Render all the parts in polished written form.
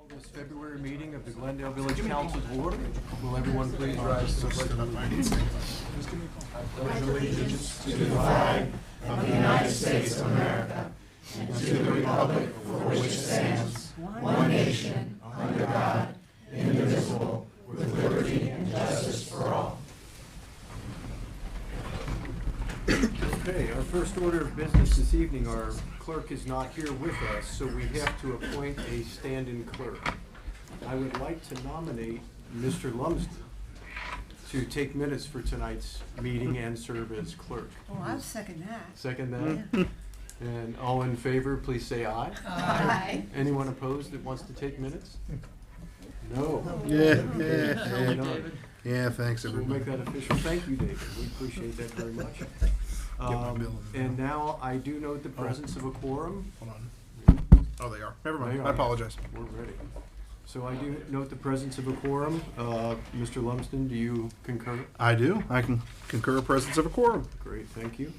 This February meeting of the Glendale Village Council to order. Will everyone please rise to the pledge of allegiance? I pledge allegiance to the flag of the United States of America and to the republic for which it stands, one nation, under God, indivisible, with liberty and justice for all. Okay, our first order of business this evening, our clerk is not here with us, so we have to appoint a stand-in clerk. I would like to nominate Mr. Lumsden to take minutes for tonight's meeting and serve as clerk. Oh, I'll second that. Second that? And all in favor, please say aye. Aye. Anyone opposed that wants to take minutes? No. Yeah, thanks So we'll everybody. make that official. Thank you, David. We appreciate that very much. And now I do note the presence of a quorum. Hold on. Oh, they are. Never mind. They are. I apologize. We're ready. So I do note the presence of a quorum. Mr. Lumsden, do you concur? I do. I can concur presence of a quorum. Great, thank you.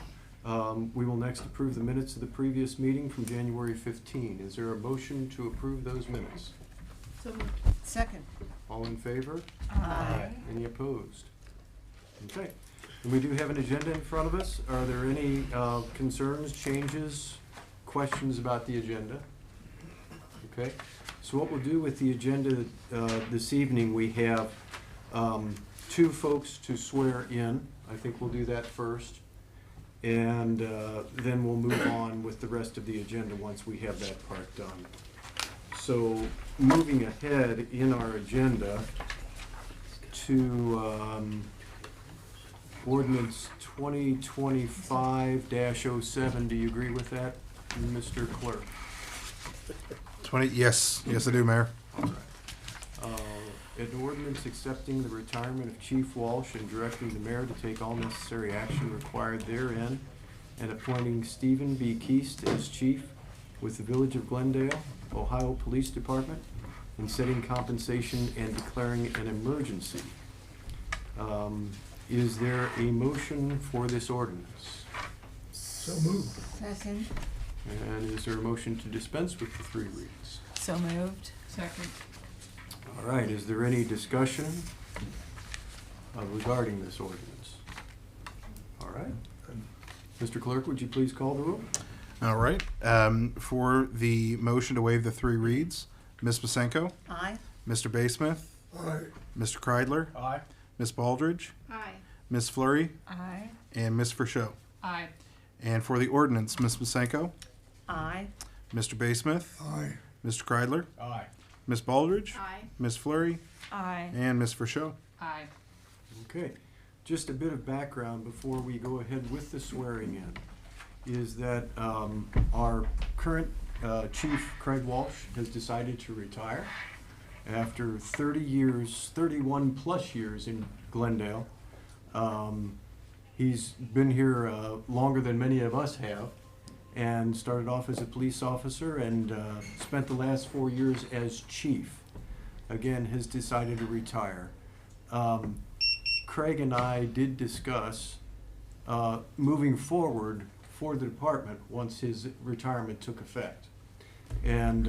We will next approve the minutes of the previous meeting from January 15. Is there a motion to approve those minutes? Second. All in favor? Aye. Any opposed? Okay. And we do have an agenda in front of us. Are there any concerns, changes, questions about the agenda? Okay. So what we'll do with the agenda this evening, we have two folks to swear in. I think we'll do that first. And then we'll move on with the rest of the agenda once we have that part done. So moving ahead in our agenda to ordinance 2025-07. Do you agree with that, Mr. Clerk? 20. Yes, I do, Mayor. An ordinance accepting the retirement of Chief Walsh and directing the mayor to take all necessary action required therein, and appointing Stephen B. Keast as chief with the Village of Glendale, Ohio Police Department, and setting compensation and declaring an emergency. Is there a motion for this ordinance? So moved. Second. And is there a motion to dispense with the three readings? So moved. Second. All right, is there any discussion regarding this ordinance? All right. Mr. Clerk, would you please call the roll? All right. For the motion to waive the three reads, Ms. Masenko, Aye. Mr. Baysmith, Aye. Mr. Kreidler, Aye. Ms. Baldridge, Aye. Ms. Fleury, Aye. and Ms. Verschow. Aye. And for the ordinance, Ms. Masenko, Aye. Mr. Baysmith, Aye. Mr. Kreidler, Aye. Ms. Baldridge, Aye. Ms. Fleury, Aye. and Ms. Verschow. Aye. Okay, just a bit of background before we go ahead with the swearing in is that our current chief, Craig Walsh, has decided to retire after 31 plus years in Glendale. He's been here longer than many of us have, and started off as a police officer and spent the last 4 years as chief. Again, has decided to retire. Craig and I did discuss moving forward for the department once his retirement took effect. And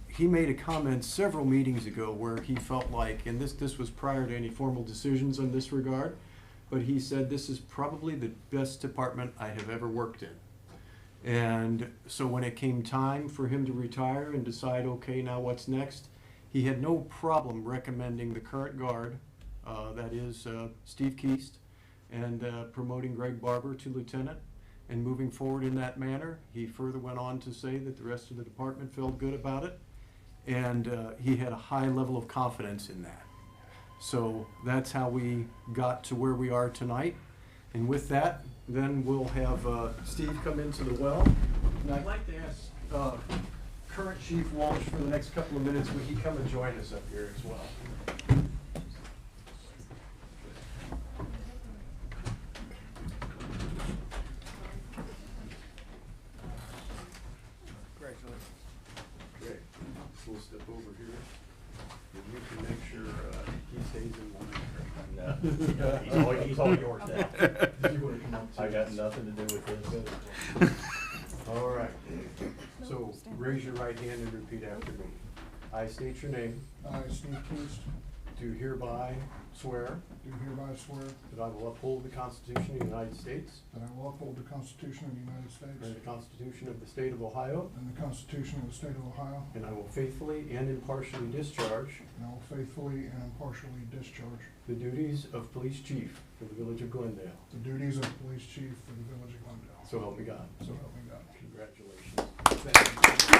he made a comment several meetings ago where he felt like, and this was prior to any formal decisions on this regard, but he said this is probably the best department I have ever worked in. And so when it came time for him to retire and decide, okay, now what's next, he had no problem recommending the current guard, that is Steve Keast, and promoting Greg Barber to lieutenant and moving forward in that manner. He further went on to say that the rest of the department felt good about it, and he had a high level of confidence in that. So that's how we got to where we are tonight. And with that, then we'll have Steve come into the well. And I'd like to ask current Chief Walsh for the next couple of minutes, would he come and join us up here as well? Okay, so we'll step over here. And you can make sure he stays in one. No, he's all yours now. I got nothing to do with this. All right. So raise your right hand and repeat after me. I state your name. I, Steve Keast, Do hereby swear do hereby swear that I will uphold the Constitution of the United States that I will uphold the Constitution of the United States and the Constitution of the State of Ohio, and the Constitution of the State of Ohio, and I will faithfully and impartially discharge and I will faithfully and impartially discharge the duties of Police Chief for the Village of Glendale. the duties of Police Chief for the Village of Glendale. So help me God. So help me God. Congratulations.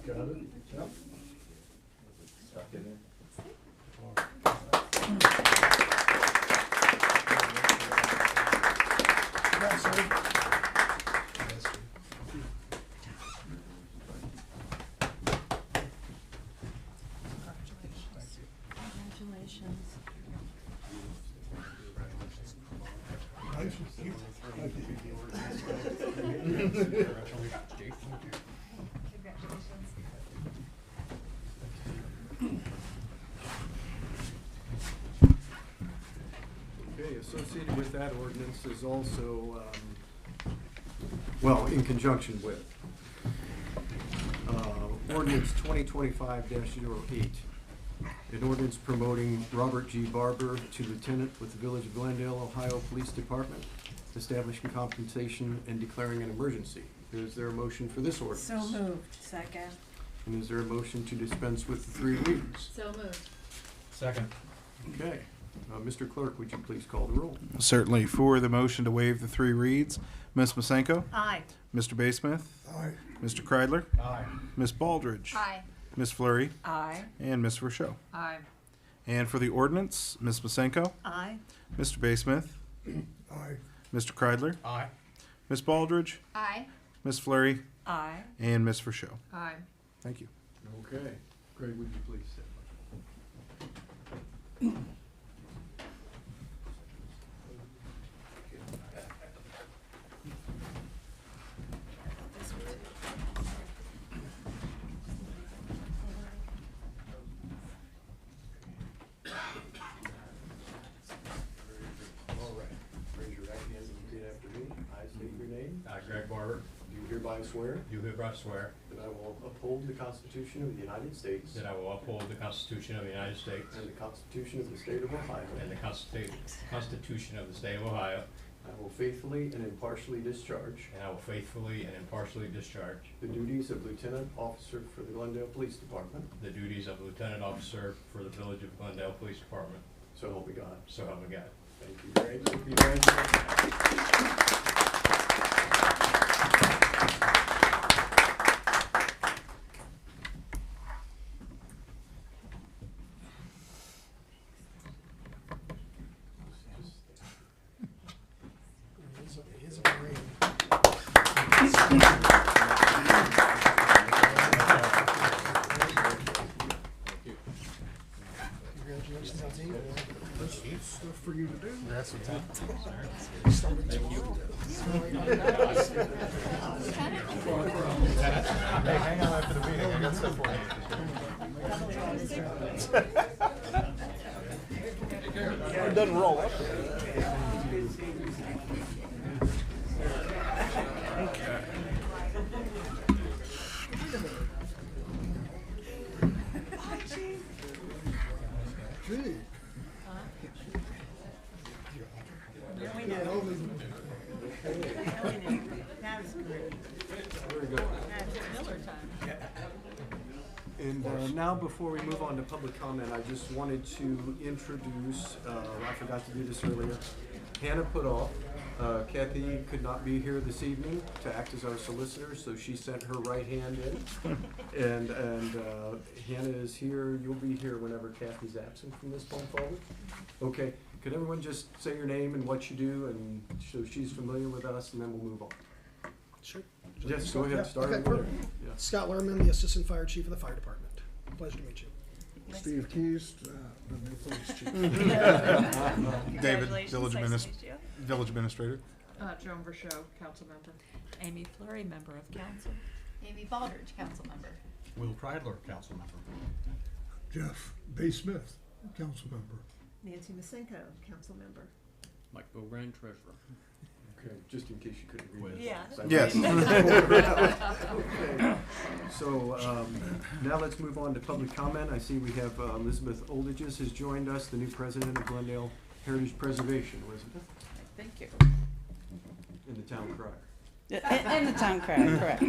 Got it? Yep. Stuck in there. Congratulations. Okay, associated with that ordinance is also, well, in conjunction with, ordinance 2025-08. An ordinance promoting Robert G. Barber to lieutenant with the Village of Glendale, Ohio Police Department, establishing compensation and declaring an emergency. Is there a motion for this ordinance? So moved. Second. And is there a motion to dispense with the 3 readings? So moved. Second. Okay. Mr. Clerk, would you please call the roll? Certainly. For the motion to waive the 3 reads, Ms. Masenko, Aye. Mr. Basemith, Aye. Mr. Kreidler, Aye. Ms. Baldridge, Aye. Ms. Fleury, Aye. and Ms. Rochelle. Aye. And for the ordinance, Ms. Masenko, Aye. Mr. Basemith, Aye. Mr. Kreidler, Aye. Ms. Baldridge, Aye. Ms. Fleury, Aye. and Ms. Rochelle. Aye. Thank you. Okay. Greg, would you please sit? All right. Raise your right hand and repeat after me. I state your name. I, Greg Barber, Do hereby swear do hereby swear that I will uphold the Constitution of the United States that I will uphold the Constitution of the United States and the Constitution of the State of Ohio. and the Constitution of the State of Ohio, I will faithfully and impartially discharge and I will faithfully and impartially discharge the duties of Lieutenant Officer for the Glendale Police Department. the duties of Lieutenant Officer for the Village of Glendale Police Department. So help me God. So help me God. Thank you, Greg. Congratulations. Congratulations on team. Stuff for you to do. That's what's up. Hey, hang on after the meeting. I got stuff for you. It doesn't roll up. That was great. Very good. That's Miller time. And now, before we move on to public comment, I just wanted to introduce, I forgot to do this earlier, Hannah Putoff. Kathy could not be here this evening to act as our solicitor, so she sent her right hand in. And Hannah is here. You'll be here whenever Kathy's absent from this point forward. Okay, could everyone just say your name and what you do, and so she's familiar with us, and then we'll move on. Sure. Yes, go ahead, start Okay, over there. perfect. Yeah. Scott Lerman, the Assistant Fire Chief of the Fire Department. Pleasure to meet you. Steve Keys, the new police chief. David, Congratulations, village nice to adminis- meet you. village administrator. Joan Verschow, council member. Amy Fleury, member of council. Amy Baldridge, council member. Will Kreidler, council member. Jeff Bay Smith, council member. Nancy Masenko, council member. Mike Bogrand, treasurer. Okay, just in case you couldn't read. Yeah. Yes. Okay. So, now let's move on to public comment. I see we have Elizabeth Oldages has joined us, the new president of Glendale Heritage Preservation. Elizabeth, Thank you. in the town crier. In the town crier, correct.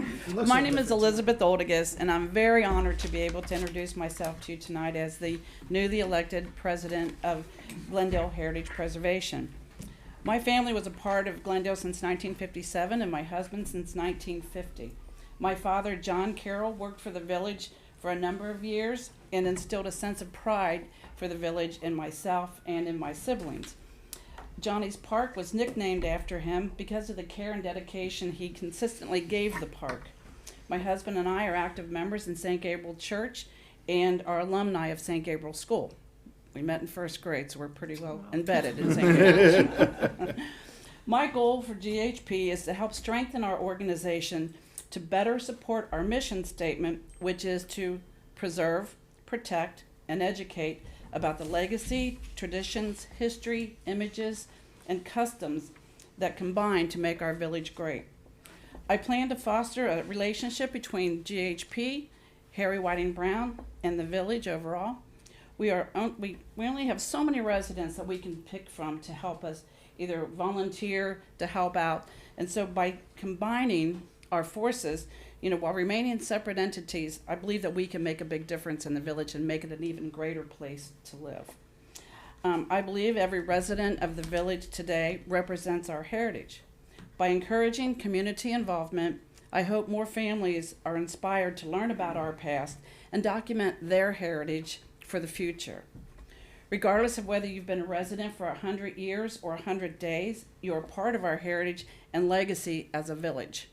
My name is Elizabeth Oldigas, and I'm very honored to be able to introduce myself to you tonight as the newly elected president of Glendale Heritage Preservation. My family was a part of Glendale since 1957, and my husband since 1950. My father, John Carroll, worked for the village for a number of years and instilled a sense of pride for the village in myself and in my siblings. Johnny's Park was nicknamed after him because of the care and dedication he consistently gave the park. My husband and I are active members in St. Gabriel Church and are alumni of St. Gabriel School. We met in first grade, so we're pretty well embedded in St. Gabriel. My goal for GHP is to help strengthen our organization to better support our mission statement, which is to preserve, protect, and educate about the legacy, traditions, history, images, and customs that combine to make our village great. I plan to foster a relationship between GHP, Harry Whiting Brown, and the village overall. We only have so many residents that we can pick from to help us either volunteer to help out. And so by combining our forces, while remaining separate entities, I believe that we can make a big difference in the village and make it an even greater place to live. I believe every resident of the village today represents our heritage. By encouraging community involvement, I hope more families are inspired to learn about our past and document their heritage for the future. Regardless of whether you've been a resident for 100 years or 100 days, you are part of our heritage and legacy as a village.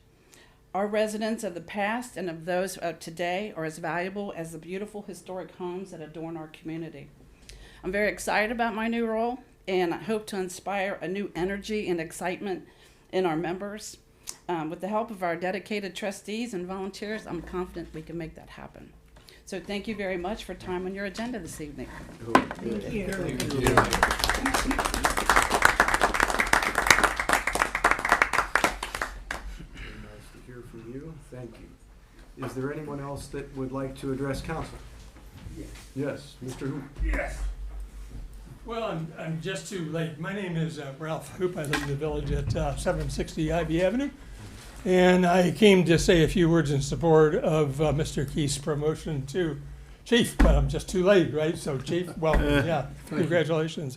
Our residents of the past and of those of today are as valuable as the beautiful historic homes that adorn our community. I'm very excited about my new role, and I hope to inspire a new energy and excitement in our members. With the help of our dedicated trustees and volunteers, I'm confident we can make that happen. So thank you very much for time on your agenda this evening. Thank you. Very nice to hear from you. Thank you. Is there anyone else that would like to address council? Yes, Mr. Hoop. Yes. Well, I'm just too late. My name is Ralph Hoop. I live in the village at 760 Ivy Avenue. And I came to say a few words in support of Mr. Keith's promotion to chief, but I'm just too late, right? So chief, welcome, yeah, congratulations.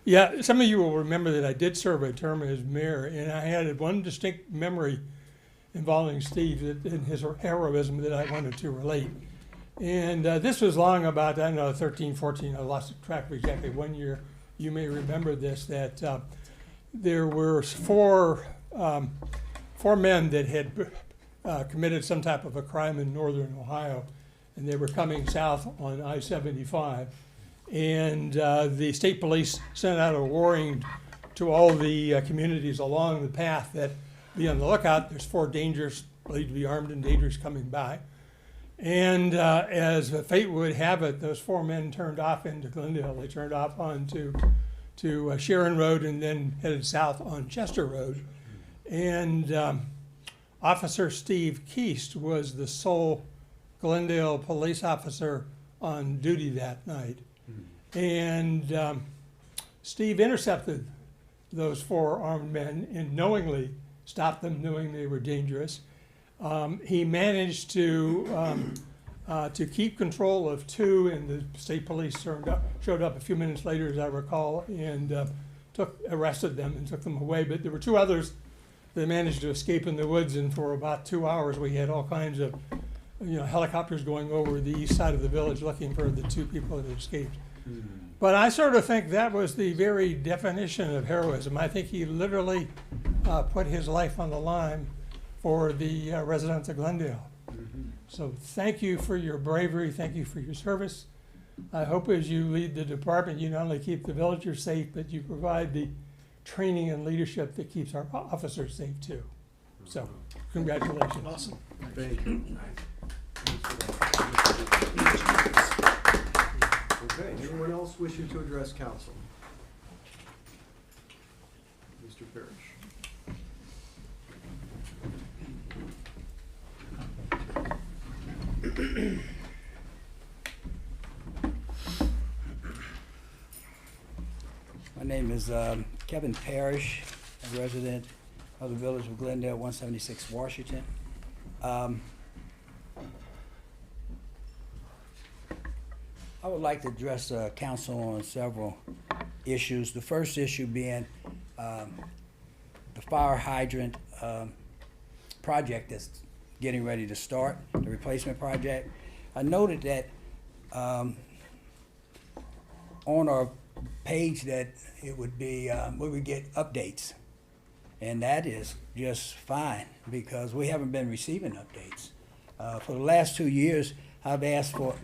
Yeah, some of you will remember that I did serve a term as mayor, and I had one distinct memory involving Steve and his heroism that I wanted to relate. And this was long about, 13, 14, I lost track of exactly 1 year. You may remember this, that there were four men that had committed some type of a crime in northern Ohio, and they were coming south on I-75. And the state police sent out a warning to all the communities along the path that be on the lookout. There's four dangers, believed to be armed and dangerous, coming by. And as fate would have it, those four men turned off into Glendale. They turned off onto Sharon Road and then headed south on Chester Road. And Officer Steve Keist was the sole Glendale police officer on duty that night. And Steve intercepted those four armed men and knowingly stopped them, knowing they were dangerous. He managed to keep control of two, and the state police showed up a few minutes later, as I recall, and arrested them and took them away. But there were two others that managed to escape in the woods, and for about 2 hours we had all kinds of helicopters going over the east side of the village looking for the two people that had escaped. But I sort of think that was the very definition of heroism. I think he literally put his life on the line for the residents of Glendale. So thank you for your bravery, thank you for your service. I hope as you lead the department, you not only keep the villagers safe, but you provide the training and leadership that keeps our officers safe too. So, congratulations. Awesome. Thank you. Okay, anyone else wishing to address council? Mr. Parrish. My name is Kevin Parrish, a resident of the village of Glendale, 176 Washington. I would like to address council on several issues. The first issue being the fire hydrant project that's getting ready to start, the replacement project. I noted that on our page that it would be, we would get updates. And that is just fine because we haven't been receiving updates. For the last 2 years, I've asked for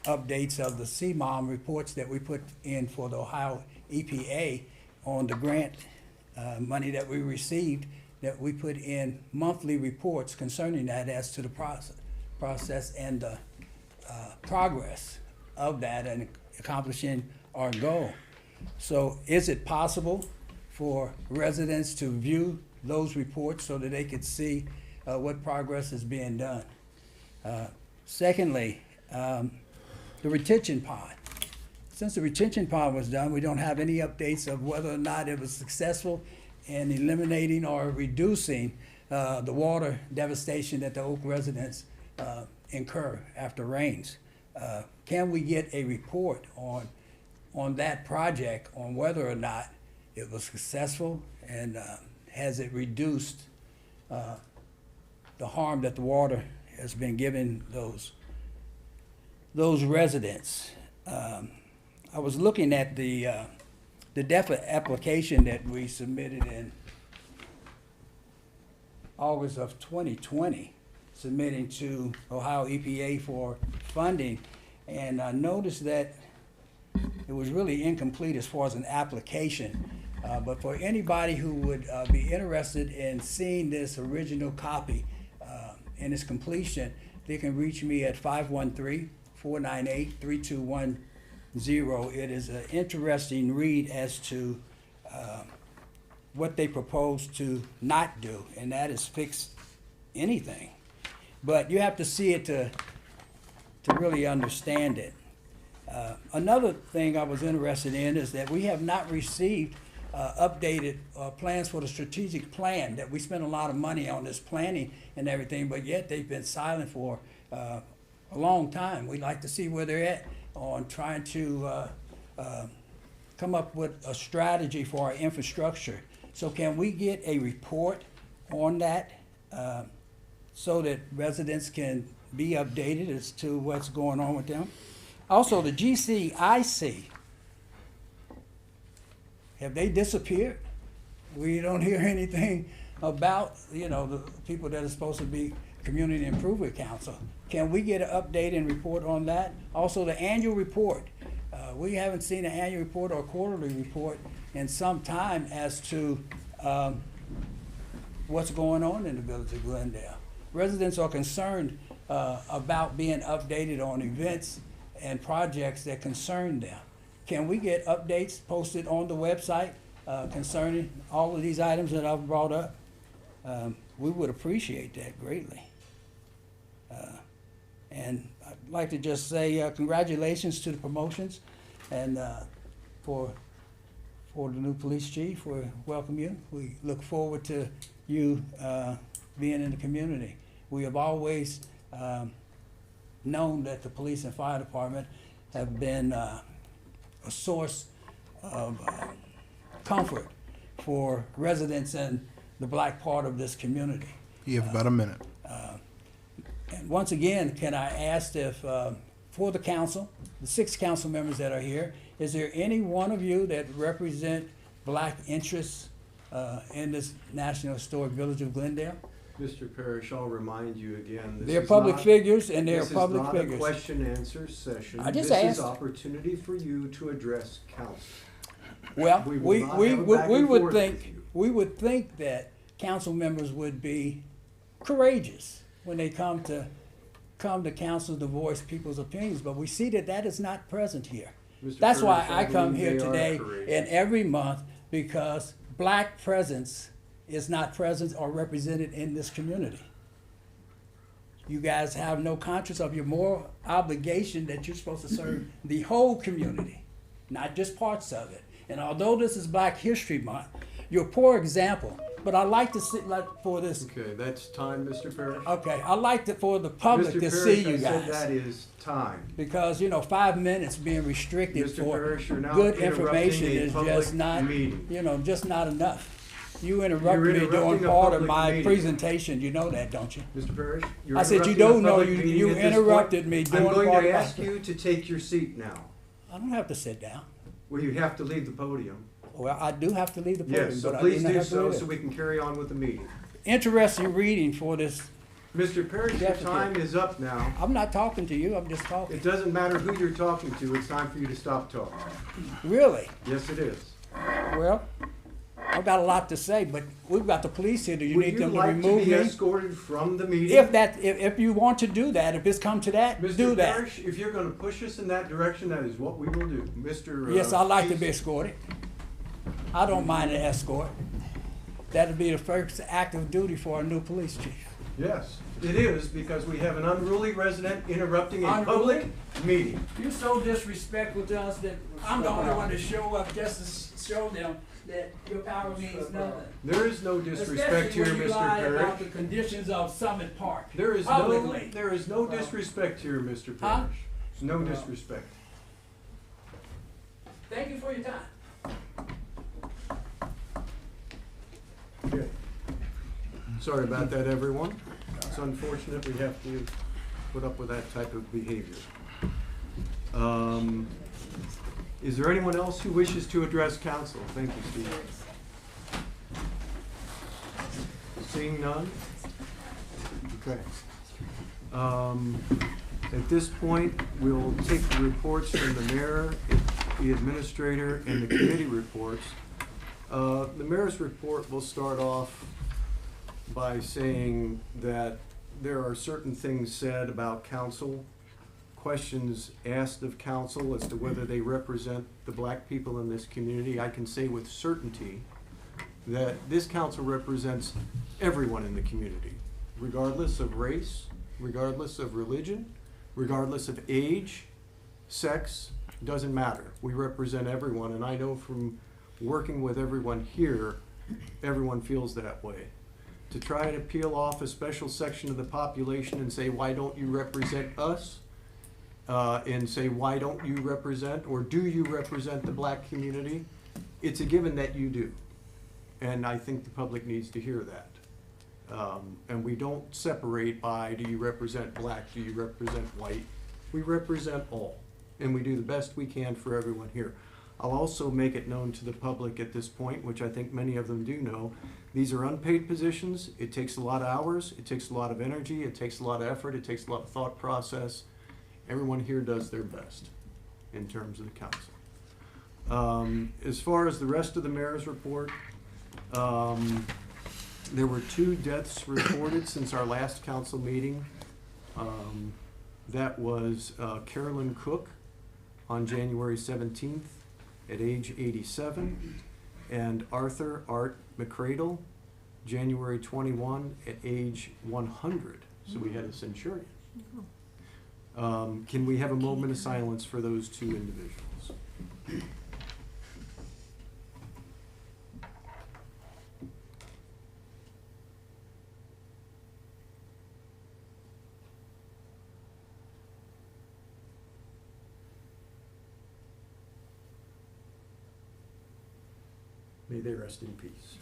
updates of the CMOM reports that we put in for the Ohio EPA on the grant money that we received, that we put in monthly reports concerning that as to the process and the progress of that and accomplishing our goal. So is it possible for residents to view those reports so that they could see what progress is being done? Secondly, the retention pond. Since the retention pond was done, we don't have any updates of whether or not it was successful in eliminating or reducing the water devastation that the Oak residents incur after rains. Can we get a report on that project on whether or not it was successful and has it reduced the harm that the water has been giving those residents? I was looking at the DEFA application that we submitted in August of 2020, submitting to Ohio EPA for funding, and I noticed that it was really incomplete as far as an application. But for anybody who would be interested in seeing this original copy in its completion, they can reach me at 513-498-3210. It is an interesting read as to what they propose to not do, and that is fix anything. But you have to see it to really understand it. Another thing I was interested in is that we have not received updated plans for the strategic plan, that we spent a lot of money on this planning and everything, but yet they've been silent for a long time. We'd like to see where they're at on trying to come up with a strategy for our infrastructure. So can we get a report on that so that residents can be updated as to what's going on with them? Also, the GCIC, have they disappeared? We don't hear anything about, the people that are supposed to be Community Improvement Council. Can we get an update and report on that? Also, the annual report. We haven't seen an annual report or quarterly report in some time as to what's going on in the village of Glendale. Residents are concerned about being updated on events and projects that concern them. Can we get updates posted on the website concerning all of these items that I've brought up? We would appreciate that greatly. And I'd like to just say congratulations to the promotions and for the new police chief. We welcome you. We look forward to you being in the community. We have always known that the police and fire department have been a source of comfort for residents in the black part of this community. You have about a minute. And once again, can I ask if, for the council, the 6 council members that are here, is there any one of you that represent black interests in this National Historic Village of Glendale? Mr. Parrish, I'll remind you again. They're public figures and they're public This is not a figures. question-answer session. I just This asked. is opportunity for you to address council. Well, We will we not have a back and would forth think, with you. we would think that council members would be courageous when they come to council to voice people's opinions, but we see that that is not present here. Mr. That's why Parrish, I come believe here they are today courageous. and every month, because black presence is not present or represented in this community. You guys have no conscience of your moral obligation that you're supposed to serve the whole community, not just parts of it. And although this is Black History Month, you're a poor example, but I like to see, like, for this, Okay, that's time, Mr. Parrish. okay, I like to, for the public Mr. to Parrish, see you I said guys. that is time. Because, 5 minutes being restricted Mr. for Parrish, you're now good interrupting information a is public just not, meeting. just not enough. You interrupted me during interrupting a part of public my meeting. presentation, you know that, don't you? Mr. Parrish, you're I said you interrupting a don't know, public you meeting at this point. interrupted me during I'm going part to of my- ask you to take your seat now. I don't have to sit down. Well, you have to leave the podium. Well, I do have to leave the podium, Yes, so but I please didn't do have to so, leave so it. we can carry on with the meeting. Interesting reading for this. Mr. Parrish, your Definitely. time is up now. I'm not talking to you, I'm just talking. It doesn't matter who you're talking to, it's time for you to stop talking. Really? Yes, it is. Well, I've got a lot to say, but we've got the police here. Do you Would need you them to like to remove be me? escorted from the meeting? If you want to do that, if it's come to that, do Mr. that. Parrish, if you're gonna push us in that direction, that is what we will do. Mr. Yes, I'd like to Chief- be escorted. I don't mind an escort. That'd be the first act of duty for a new police chief. Yes, it is, because we have an unruly resident interrupting a Unruly? public meeting. You're so disrespectful to us that I'm the only one to show up just to show them that your power means nothing. There is no disrespect here, Especially when you Mr. lie about the Parrish. conditions of Summit Park. There is Publicly. no disrespect here, Mr. Huh? Parrish. No disrespect. Thank you for your time. Okay. Sorry about that, everyone. It's unfortunate we have to put up with that type of behavior. Is there anyone else who wishes to address council? Thank you, Steve. Seeing none? Okay. At this point, we'll take the reports from the mayor, the administrator, and the committee reports. The mayor's report will start off by saying that there are certain things said about council, questions asked of council as to whether they represent the black people in this community. I can say with certainty that this council represents everyone in the community, regardless of race, regardless of religion, regardless of age, sex, doesn't matter. We represent everyone, and I know from working with everyone here, everyone feels that way. To try to peel off a special section of the population and say, why don't you represent us? And say, why don't you represent, or do you represent the black community? It's a given that you do. And I think the public needs to hear that. And we don't separate by, do you represent black, do you represent white? We represent all, and we do the best we can for everyone here. I'll also make it known to the public at this point, which I think many of them do know, these are unpaid positions. It takes a lot of hours, it takes a lot of energy, it takes a lot of effort, it takes a lot of thought process. Everyone here does their best in terms of the council. As far as the rest of the mayor's report, there were 2 deaths reported since our last council meeting. That was Carolyn Cook on January 17th at age 87, and Arthur Art McCradle, January 21 at age 100. So we had a centurion. Can we have a moment of silence for those 2 individuals? May they rest in peace.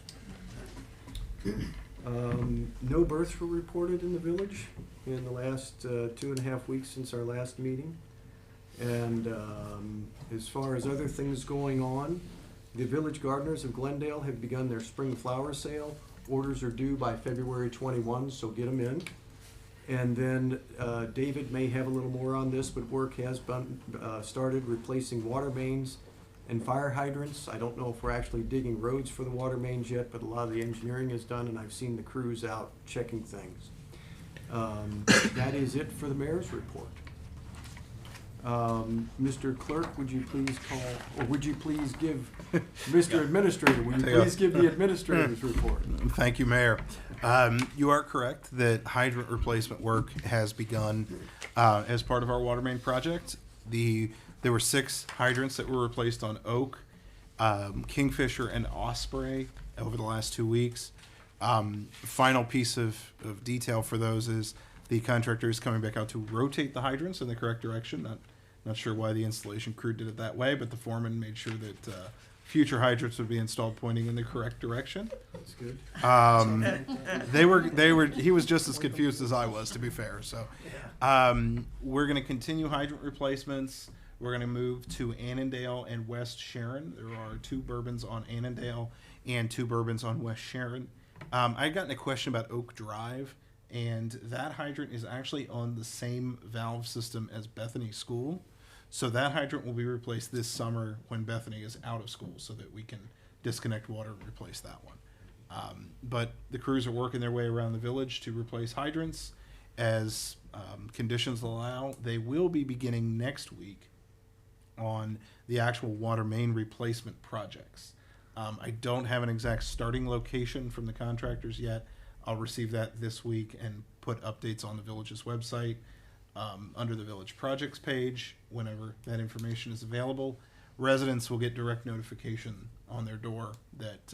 No births were reported in the village in the last 2.5 weeks since our last meeting. And as far as other things going on, the village gardeners of Glendale have begun their spring flower sale. Orders are due by February 21, so get them in. And then David may have a little more on this, but work has been started replacing water mains and fire hydrants. I don't know if we're actually digging roads for the water mains yet, but a lot of the engineering is done, and I've seen the crews out checking things. That is it for the mayor's report. Mr. Clerk, would you please call, or would you please give, Mr. Administrator, would you please give the administrator's report? Thank you, Mayor. You are correct that hydrant replacement work has begun as part of our water main project. There were 6 hydrants that were replaced on Oak, Kingfisher, and Osprey over the last 2 weeks. Final piece of detail for those is the contractor is coming back out to rotate the hydrants in the correct direction. Not sure why the installation crew did it that way, but the foreman made sure that future hydrants would be installed pointing in the correct direction. That's good. He was just as confused as I was, to be fair. So we're going to continue hydrant replacements. We're going to move to Annandale and West Sharon. There are 2 bourbons on Annandale and 2 bourbons on West Sharon. I got a question about Oak Drive, and that hydrant is actually on the same valve system as Bethany School. So that hydrant will be replaced this summer when Bethany is out of school, so that we can disconnect water and replace that one. But the crews are working their way around the village to replace hydrants as conditions allow. They will be beginning next week on the actual water main replacement projects. I don't have an exact starting location from the contractors yet. I'll receive that this week and put updates on the village's website under the village projects page whenever that information is available. Residents will get direct notification on their door that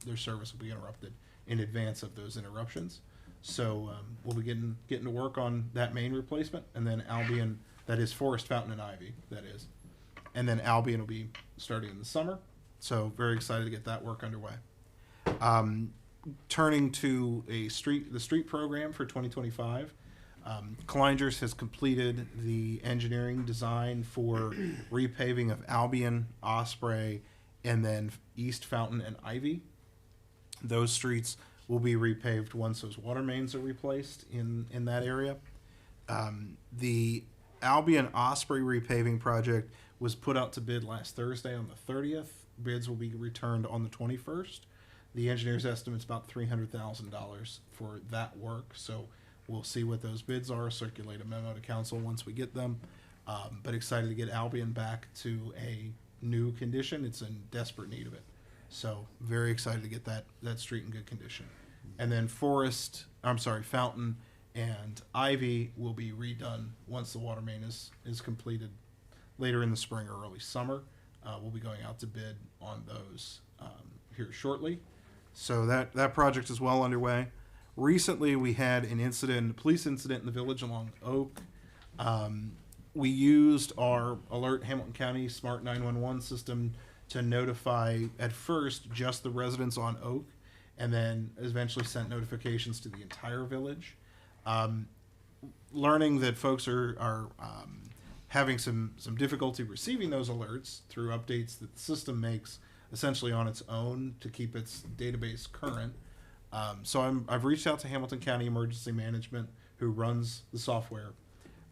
their service will be interrupted in advance of those interruptions. So we'll be getting to work on that main replacement, and then Albion, that is Forest, Fountain, and Ivy, that is. And then Albion will be starting in the summer. So very excited to get that work underway. Turning to the street program for 2025, Kleinger's has completed the engineering design for repaving of Albion, Osprey, and then East Fountain and Ivy. Those streets will be repaved once those water mains are replaced in that area. The Albion Osprey repaving project was put out to bid last Thursday on the 30th. Bids will be returned on the 21st. The engineer's estimate's about $300,000 for that work, so we'll see what those bids are, circulate a memo to council once we get them. But excited to get Albion back to a new condition. It's in desperate need of it. So very excited to get that street in good condition. And then Fountain and Ivy will be redone once the water main is completed later in the spring or early summer. We'll be going out to bid on those here shortly. So that project is well underway. Recently, we had a police incident in the village along Oak. We used our Alert Hamilton County Smart 911 system to notify, at first, just the residents on Oak, and then eventually sent notifications to the entire village. Learning that folks are having some difficulty receiving those alerts through updates that the system makes essentially on its own to keep its database current. So I've reached out to Hamilton County Emergency Management, who runs the software.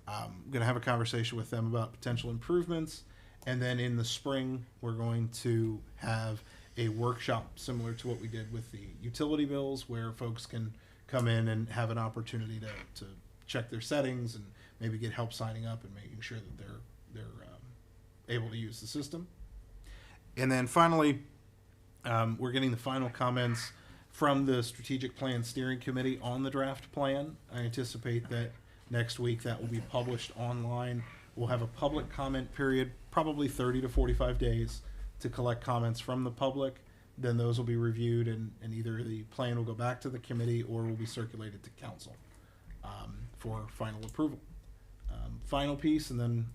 I'm going to have a conversation with them about potential improvements. And then in the spring, we're going to have a workshop similar to what we did with the utility bills, where folks can come in and have an opportunity to check their settings and maybe get help signing up and making sure that they're able to use the system. And then finally, we're getting the final comments from the Strategic Plan Steering Committee on the draft plan. I anticipate that next week that will be published online. We'll have a public comment period, probably 30 to 45 days, to collect comments from the public. Then those will be reviewed, and either the plan will go back to the committee or will be circulated to council for final approval. Final piece, and then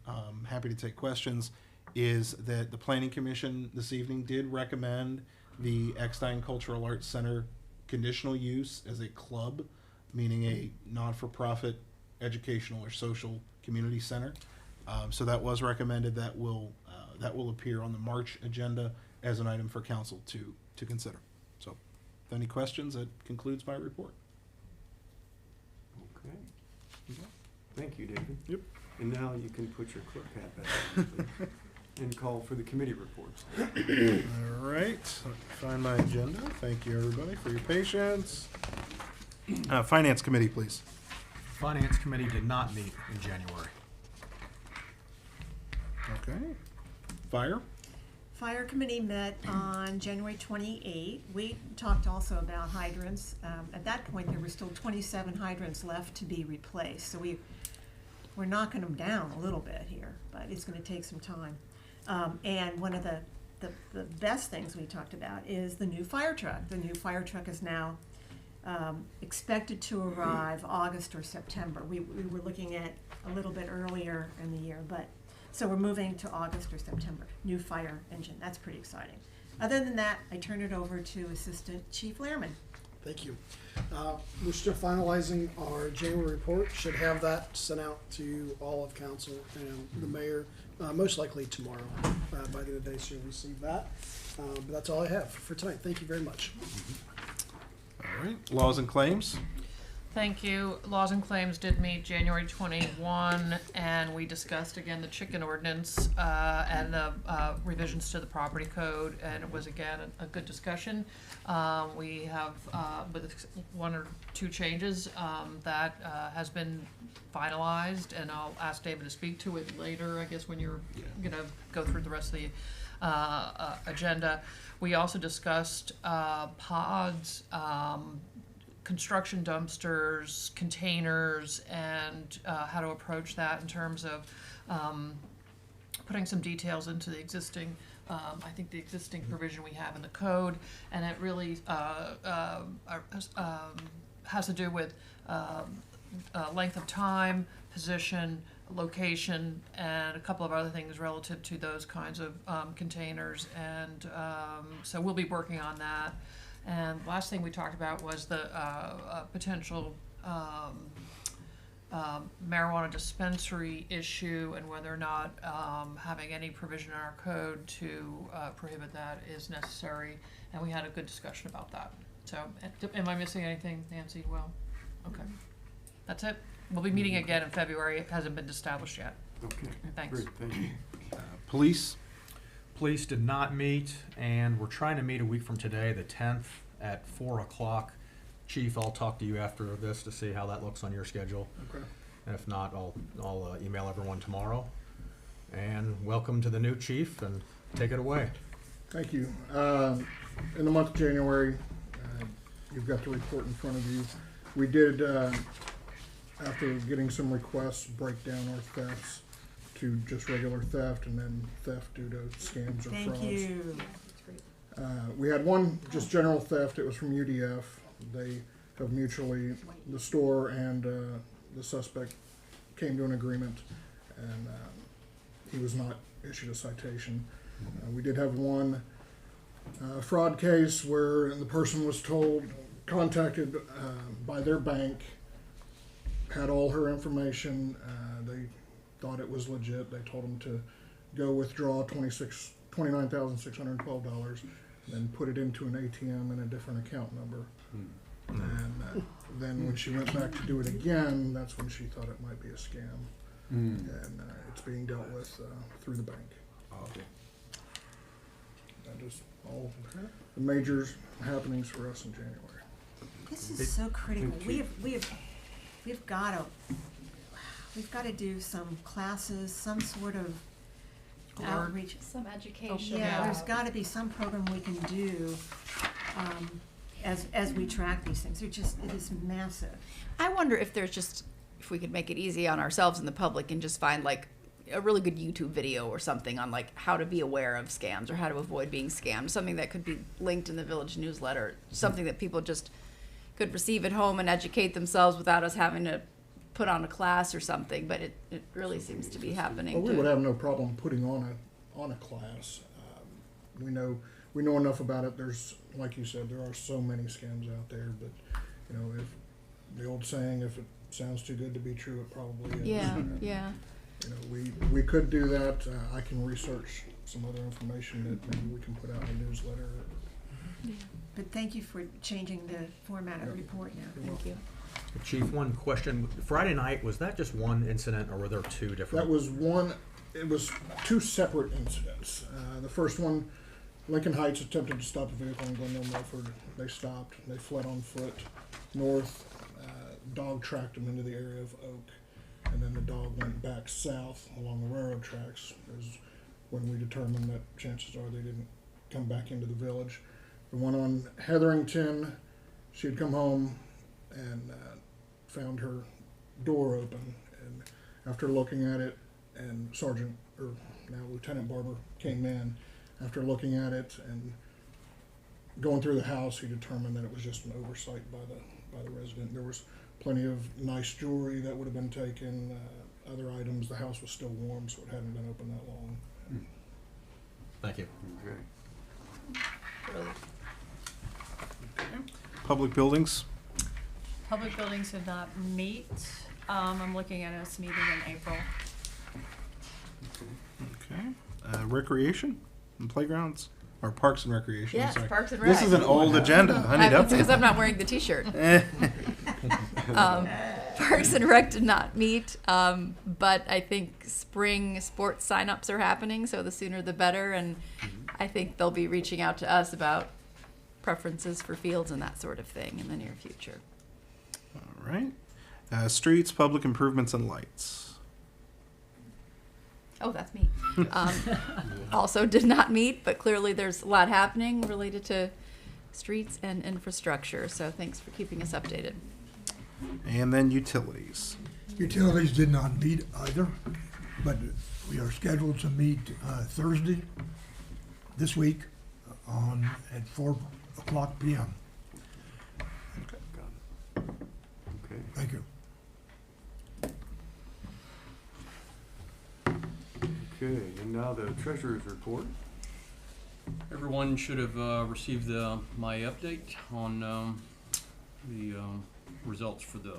happy to take questions, is that the Planning Commission this evening did recommend the Eckstein Cultural Arts Center conditional use as a club, meaning a not-for-profit educational or social community center. So that was recommended. That will appear on the March agenda as an item for council to consider. So any questions, that concludes my report. Okay. Thank you, David. Yep. And now you can put your clerk hat back on, please, and call for the committee reports. All right, let me find my agenda. Thank you, everybody, for your patience. Finance Committee, please. Finance Committee did not meet in January. Okay. Fire? Fire Committee met on January 28th. We talked also about hydrants. At that point, there were still 27 hydrants left to be replaced. So we're knocking them down a little bit here, but it's going to take some time. And one of the best things we talked about is the new fire truck. The new fire truck is now expected to arrive August or September. We were looking at a little bit earlier in the year, but so we're moving to August or September. New fire engine. That's pretty exciting. Other than that, I turn it over to Assistant Chief Lehrman. Thank you. We're still finalizing our January report. Should have that sent out to all of council and the mayor, most likely tomorrow. By the end of the day, so you'll receive that. But that's all I have for tonight. Thank you very much. All right. Laws and claims? Thank you. Laws and Claims did meet January 21, and we discussed again the chicken ordinance and the revisions to the property code, and it was again a good discussion. We have with one or two changes that has been finalized, and I'll ask David to speak to it later, I guess, when you're going to go through the rest of the agenda. We also discussed pods, construction dumpsters, containers, and how to approach that in terms of putting some details into the existing, I think the existing provision we have in the code, and it really has to do with length of time, position, location, and a couple of other things relative to those kinds of containers, and so we'll be working on that. And the last thing we talked about was the potential marijuana dispensary issue, and whether or not having any provision in our code to prohibit that is necessary. And we had a good discussion about that. So, am I missing anything, Nancy? Well, okay. That's it. We'll be meeting again in February. It hasn't been established yet. Okay. Thanks. Great, thank you. Police? Police did not meet, and we're trying to meet a week from today, the 10th, at 4 o'clock. Chief, I'll talk to you after this to see how that looks on your schedule. Okay. And if not, I'll email everyone tomorrow. And welcome to the new chief, and take it away. Thank you. In the month of January, you've got the report in front of you. We did, after getting some requests, break down our thefts to just regular theft and then theft due to scams or frauds. Thank you. We had one just general theft. It was from UDF. They have mutually, the store and the suspect came to an agreement, and he was not issued a citation. We did have one fraud case where the person was contacted by their bank, had all her information. They thought it was legit. They told them to go withdraw $29,612, then put it into an ATM and a different account number. And then when she went back to do it again, that's when she thought it might be a scam. And it's being dealt with through the bank. That is all the major happenings for us in January. This is so critical. We've got to do some classes, some sort of outreach. Some education. Yeah, there's got to be some program we can do as we track these things. It is massive. I wonder if we could make it easy on ourselves and the public and just find like a really good YouTube video or something on like how to be aware of scams or how to avoid being scammed. Something that could be linked in the village newsletter. Something that people just could receive at home and educate themselves without us having to put on a class or something. But it really seems to be happening. Well, we would have no problem putting on a class. We know enough about it. There's, like you said, there are so many scams out there. But you know, if the old saying, if it sounds too good to be true, it probably is. Yeah, and, yeah. You know, we could do that. I can research some other information that maybe we can put out in a newsletter. But thank you for changing the format of the report now. Thank you. Chief, one question. Friday night, was that just one incident or were there two different? That was one, it was two separate incidents. The first one, Lincoln Heights attempted to stop a vehicle in Glendale, Milford. They stopped, they fled on foot north, dog tracked them into the area of Oak, and then the dog went back south along the railroad tracks. Is when we determined that chances are they didn't come back into the village. The one on Hetherington, she had come home and found her door open, and after looking at it, and Sergeant, or now Lieutenant Barber, came in. After looking at it and going through the house, he determined that it was just an oversight by the resident. There was plenty of nice jewelry that would have been taken, other items. The house was still warm, so it hadn't been open that long. Thank you. Okay. Public buildings. Public buildings did not meet. I'm looking at us meeting in April. Okay. Recreation and playgrounds, or parks and recreation. Yes, sorry. Parks and This Rec. is an old agenda. I need It's because updates. I'm not wearing the T-shirt. Parks and Rec did not meet, but I think spring sports signups are happening, so the sooner the better, and I think they'll be reaching out to us about preferences for fields and that sort of thing in the near future. All right. Streets, public improvements, and lights. Oh, that's me. Also did not meet, but clearly there's a lot happening related to streets and infrastructure, so thanks for keeping us updated. And then utilities. Utilities did not meet either, but we are scheduled to meet Thursday this week at 4:00 p.m. Okay. Thank you. Okay, and now the treasurer's report. Everyone should have received my update on the results for the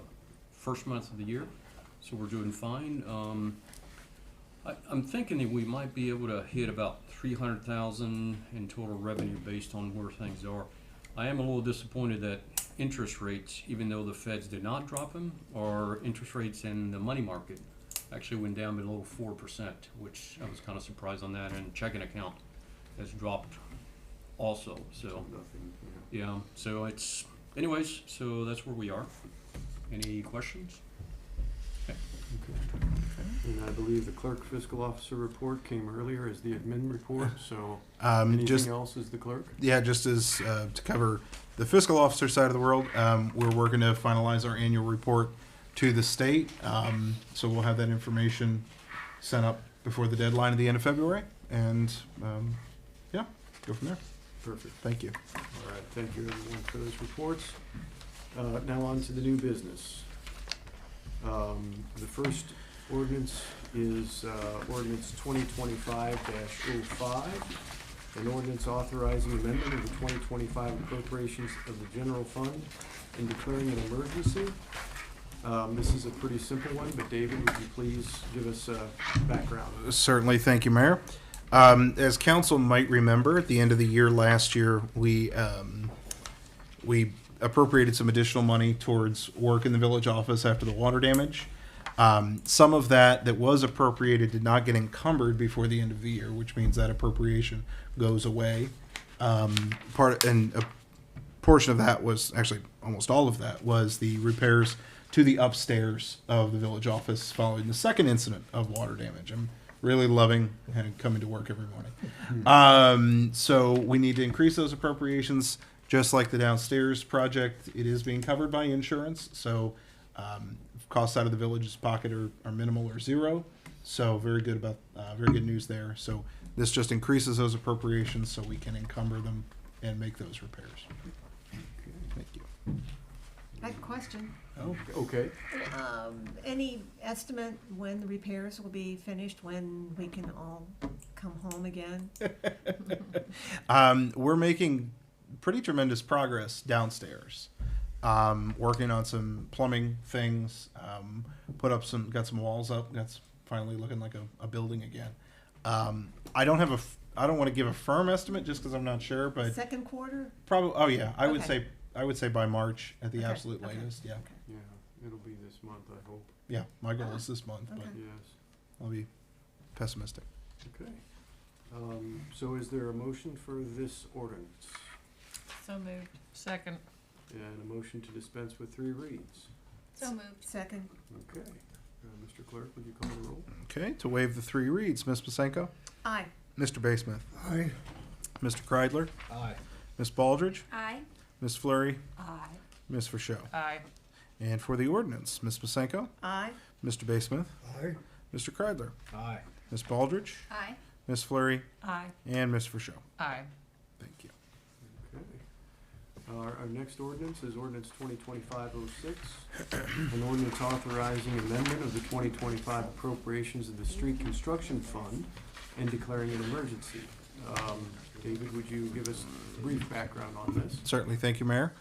first month of the year. So we're doing fine. I'm thinking that we might be able to hit about 300,000 in total revenue based on where things are. I am a little disappointed that interest rates, even though the feds did not drop them, or interest rates in the money market actually went down below 4%, which I was kind of surprised on that, and checking account has dropped also, so, Nothing, yeah, so it's, anyways, so that's where we are. Any questions? Okay. And I believe the clerk fiscal officer report came earlier as the admin report, so anything Just else as the clerk? yeah, just as to cover the fiscal officer side of the world, we're working to finalize our annual report to the state. So we'll have that information sent up before the deadline at the end of February, and yeah, go from there. Perfect. Thank you. All right, thank you everyone for those reports. Now on to the new business. The first ordinance is ordinance 2025-05, an ordinance authorizing amendment of the 2025 appropriations of the general fund and declaring an emergency. This is a pretty simple one, but David, would you please give us a background? Certainly, thank you, Mayor. As council might remember, at the end of the year last year, we appropriated some additional money towards work in the village office after the water damage. Some of that was appropriated did not get encumbered before the end of the year, which means that appropriation goes away. A portion of that was, actually almost all of that, was the repairs to the upstairs of the village office following the second incident of water damage. I'm really loving coming to work every morning. So we need to increase those appropriations, just like the downstairs project. It is being covered by insurance, so costs out of the village's pocket are minimal or zero. So very good news there. So this just increases those appropriations so we can encumber them and make those repairs. Thank you. I have a question. Okay. Any estimate when the repairs will be finished, when we can all come home again? We're making pretty tremendous progress downstairs. Working on some plumbing things. Got some walls up. That's finally looking like a building again. I don't have I don't want to give a firm estimate just because I'm not sure, but Second quarter? probably. Oh yeah, I would Okay. say by March at the Okay, absolute okay. latest. Yeah, Yeah, it'll be this month, I hope. yeah. My goal is this month, but Okay. Yes. I'll be pessimistic. Okay. So is there a motion for this ordinance? So moved. Second. And a motion to dispense with 3 reads? So moved. Second. Okay. Mr. Clerk, would you call the roll? Okay, to waive the 3 reads, Ms. Masenko, Aye. Mr. Basemith, Aye. Mr. Kreidler, Aye. Ms. Baldridge, Aye. Ms. Fleury, Aye. Ms. Verschow. Aye. And for the ordinance, Ms. Masenko, Aye. Mr. Basemith, Aye. Mr. Kreidler, Aye. Ms. Baldridge, Aye. Ms. Fleury, Aye. and Ms. Verschow. Aye. Thank you. Okay. Our next ordinance is ordinance 2025-06, an ordinance authorizing amendment of the 2025 appropriations of the street construction fund and declaring an emergency. David, would you give us a brief background on this? Certainly, thank you, Mayor.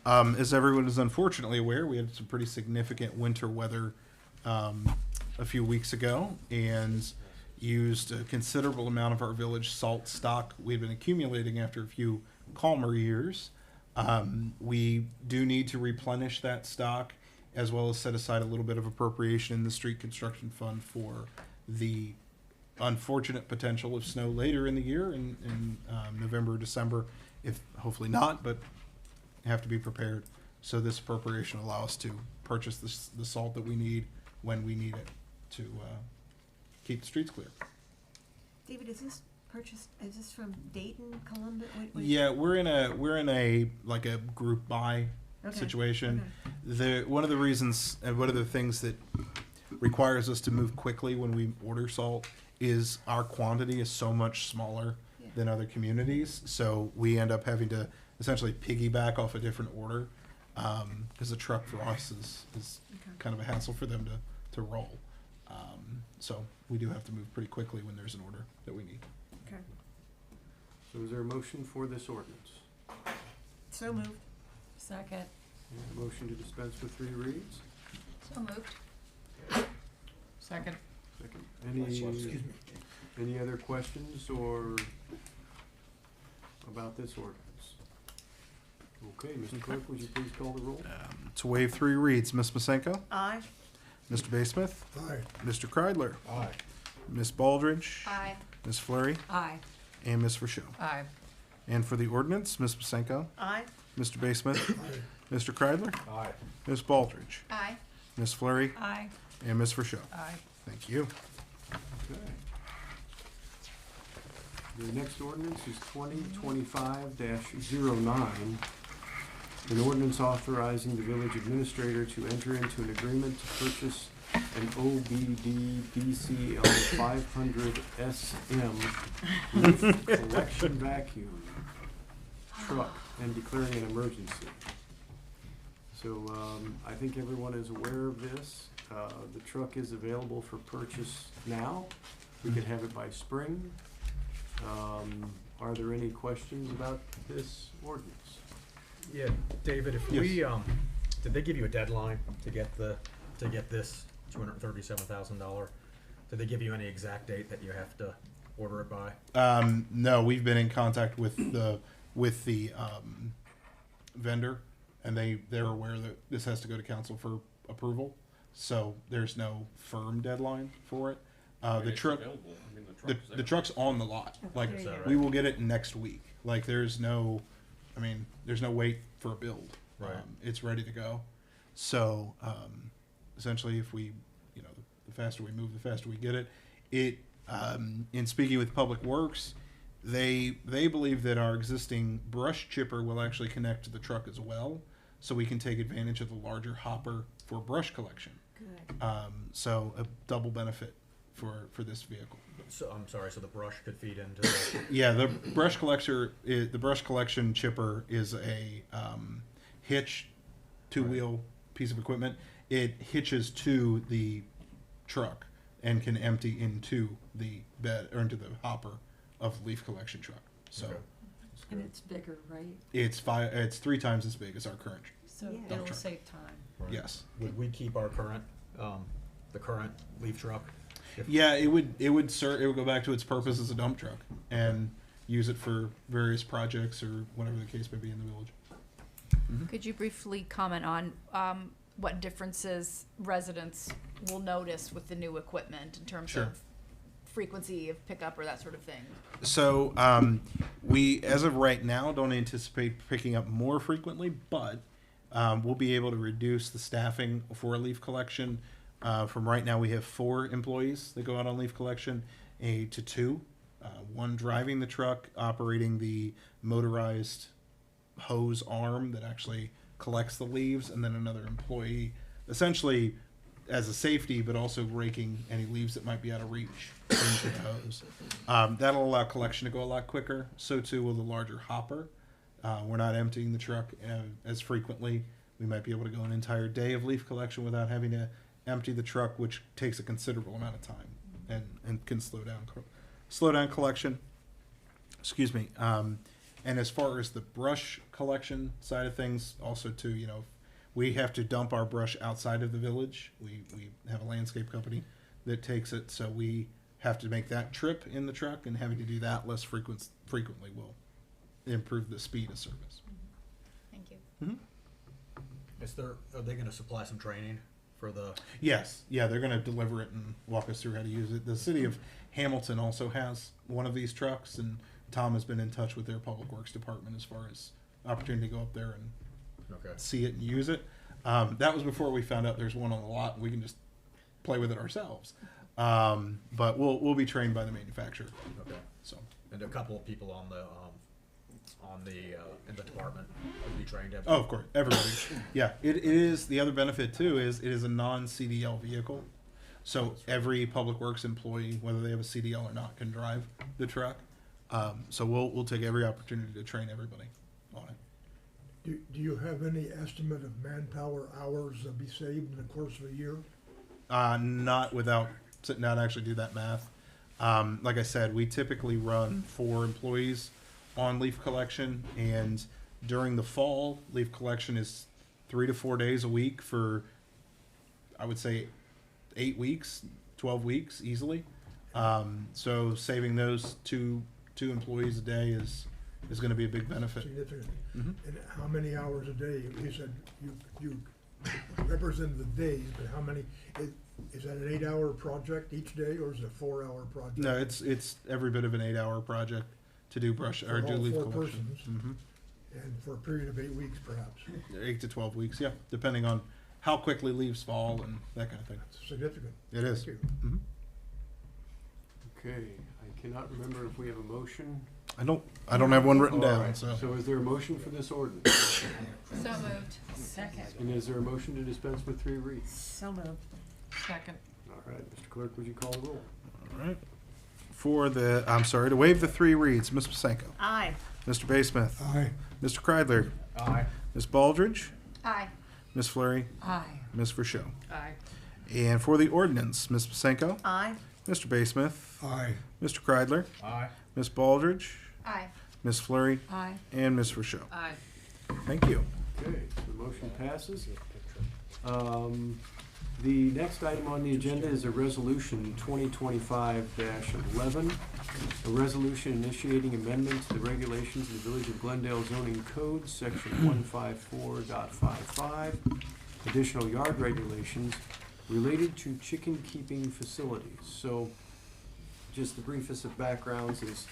As everyone is unfortunately aware, we had some pretty significant winter weather a few weeks ago and used a considerable amount of our village salt stock we've been accumulating after a few calmer years. We do need to replenish that stock as well as set aside a little bit of appropriation in the street construction fund for the unfortunate potential of snow later in the year in November or December, if hopefully not, but have to be prepared. So this appropriation will allow us to purchase the salt that we need when we need it to keep the streets clear. David, is this from Dayton, Columbus? Yeah, we're in a like a group buy Okay, situation. okay. One of the reasons and one of the things that requires us to move quickly when we order salt is our quantity is so much smaller Yeah. than other communities, so we end up having to essentially piggyback off a different order because the truck for us is Okay. kind of a hassle for them to roll. So we do have to move pretty quickly when there's an order that we need. Okay. So is there a motion for this ordinance? So moved. Second. And a motion to dispense with 3 reads? So moved. Second. Second. Any other questions or about this ordinance? Okay, Mr. Clerk, would you please call the roll? To waive 3 reads, Ms. Masenko, Aye. Mr. Basemith, Aye. Mr. Kreidler, Aye. Ms. Baldridge, Aye. Ms. Fleury, Aye. and Ms. Verschow. Aye. And for the ordinance, Ms. Masenko, Aye. Mr. Basemith, Mr. Kreidler, Aye. Ms. Baldridge, Aye. Ms. Fleury, Aye. and Ms. Verschow. Aye. Thank you. Okay. The next ordinance is 2025-09, an ordinance authorizing the village administrator to enter into an agreement to purchase an OBD DCL 500 SM leaf collection vacuum truck and declaring an emergency. So I think everyone is aware of this. The truck is available for purchase now. We could have it by spring. Are there any questions about this ordinance? Yeah, David, if Yes. we, did they give you a deadline to get this $237,000? Did they give you any exact date that you have to order it by? No, we've been in contact with the vendor, and they're aware that this has to go to council for approval. So there's no firm deadline for it. The truck, the truck's on the lot. Like There you go. we will get it next week. Like there's no wait for a build. Right. It's ready to go. So essentially, if we, the faster we move, the faster we get it. In speaking with Public Works, they believe that our existing brush chipper will actually connect to the truck as well, so we can take advantage of the larger hopper for brush collection. Good. So a double benefit for this vehicle. So, I'm sorry, so the brush could feed into the, Yeah, the brush collection chipper is a hitch, 2-wheel piece of equipment. It hitches to the truck and can empty into the bed or into the hopper of the leaf collection truck. So Okay. And it's bigger, right? it's 3 times as big as our current. So Yeah. it'll Truck. save time. Right. Yes. Would we keep our current, the current leaf truck? Yeah, it would go back to its purpose as a dump truck and use it for various projects or whatever the case may be in the village. Could you briefly comment on what differences residents will notice with the new equipment in terms Sure. of frequency of pickup or that sort of thing? So we, as of right now, don't anticipate picking up more frequently, but we'll be able to reduce the staffing for leaf collection. From right now, we have 4 employees that go out on leaf collection, to 2. One driving the truck, operating the motorized hose arm that actually collects the leaves, and then another employee, essentially as a safety, but also raking any leaves that might be out of reach into the hose. That'll allow collection to go a lot quicker. So too will the larger hopper. We're not emptying the truck as frequently. We might be able to go an entire day of leaf collection without having to empty the truck, which takes a considerable amount of time and can slow down collection. Excuse me. And as far as the brush collection side of things, also too, we have to dump our brush outside of the village. We have a landscape company that takes it, so we have to make that trip in the truck, and having to do that less frequently will improve the speed of service. Thank you. Are they gonna supply some training for the? Yes, yeah, they're going to deliver it and walk us through how to use it. The city of Hamilton also has one of these trucks, and Tom has been in touch with their public works department as far as opportunity to go up there and see it and use it. That was before we found out there's one on the lot and we can just play with it ourselves. But we'll be trained by the manufacturer. Okay. So. And a couple of people on the in the department will be trained. Oh, of course, everybody. Yeah, it is. The other benefit too is it is a non-CDL vehicle, so every public works employee, whether they have a CDL or not, can drive the truck. So we'll take every opportunity to train everybody on it. Do you have any estimate of manpower hours that be saved in the course of a year? Not without sitting down and actually do that math. Like I said, we typically run 4 employees on leaf collection, and during the fall, leaf collection is 3 to 4 days a week for, I would say, 8 weeks, 12 weeks easily. So saving those two employees a day is going to be a big benefit. Significant. Mm-hmm. And how many hours a day? You said you represented the days, but how many? Is that an 8-hour project each day, or is it a 4-hour project? No, it's every bit of an 8-hour project to do brush or do leaf collection. Persons, and for a period of 8 weeks, perhaps. 8 to 12 weeks, yeah, depending on how quickly leaves fall and that kind of thing. That's significant. It is. Thank you. Mm-hmm. Okay, I cannot remember if we have a motion. I don't have one written All down. right, So is there a motion for this ordinance? So moved. Second. And is there a motion to dispense with 3 reads? So moved. Second. All right, Mr. Clerk, would you call the roll? all right. To waive the 3 reads, Ms. Pasenko, Aye. Mr. Baysmith, Aye. Mr. Kreidler, Aye. Ms. Baldridge, Aye. Ms. Fleury, Aye. Ms. Verschow. Aye. And for the ordinance, Ms. Pasenko, Aye. Mr. Baysmith, Aye. Mr. Kreidler, Aye. Ms. Baldridge, Aye. Ms. Fleury, Aye. and Ms. Verschow. Aye. Thank you. Okay, so the motion passes. The next item on the agenda is a resolution 2025-11, a resolution initiating amendment to the regulations of the Village of Glendale zoning code, section 154.55, additional yard regulations related to chicken keeping facilities. So just the briefest of backgrounds is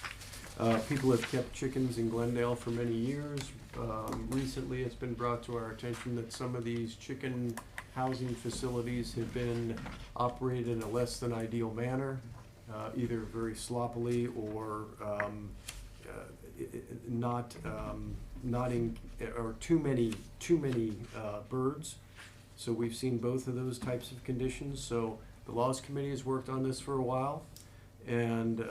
people have kept chickens in Glendale for many years. Recently, it's been brought to our attention that some of these chicken housing facilities have been operated in a less than ideal manner, either very sloppily or or too many birds. So we've seen both of those types of conditions. So the Laws Committee has worked on this for a while, and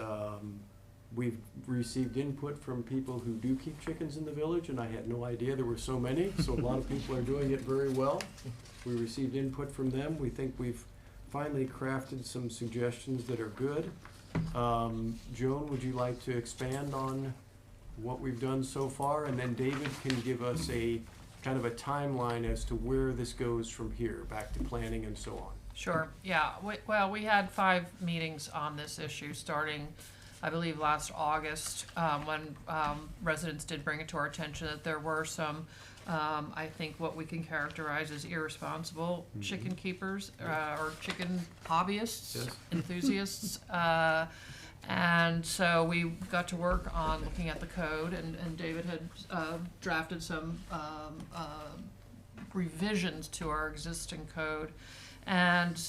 we've received input from people who do keep chickens in the village, and I had no idea there were so many, so a lot of people are doing it very well. We received input from them. We think we've finally crafted some suggestions that are good. Joan, would you like to expand on what we've done so far? And then David can give us a kind of a timeline as to where this goes from here, back to planning and so on. Sure, yeah. Well, we had 5 meetings on this issue, starting, I believe, last August, when residents did bring it to our attention that there were some, I think, what we can characterize as irresponsible chicken keepers, or chicken hobbyists, Yes. enthusiasts. And so we got to work on looking at the code, and David had drafted some revisions to our existing code. And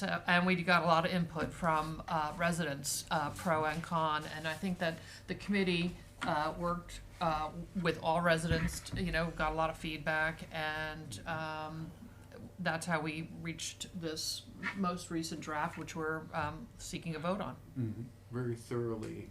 we got a lot of input from residents, pro and con, and I think that the committee worked with all residents, got a lot of feedback, and that's how we reached this most recent draft, which we're seeking a vote on. Very thoroughly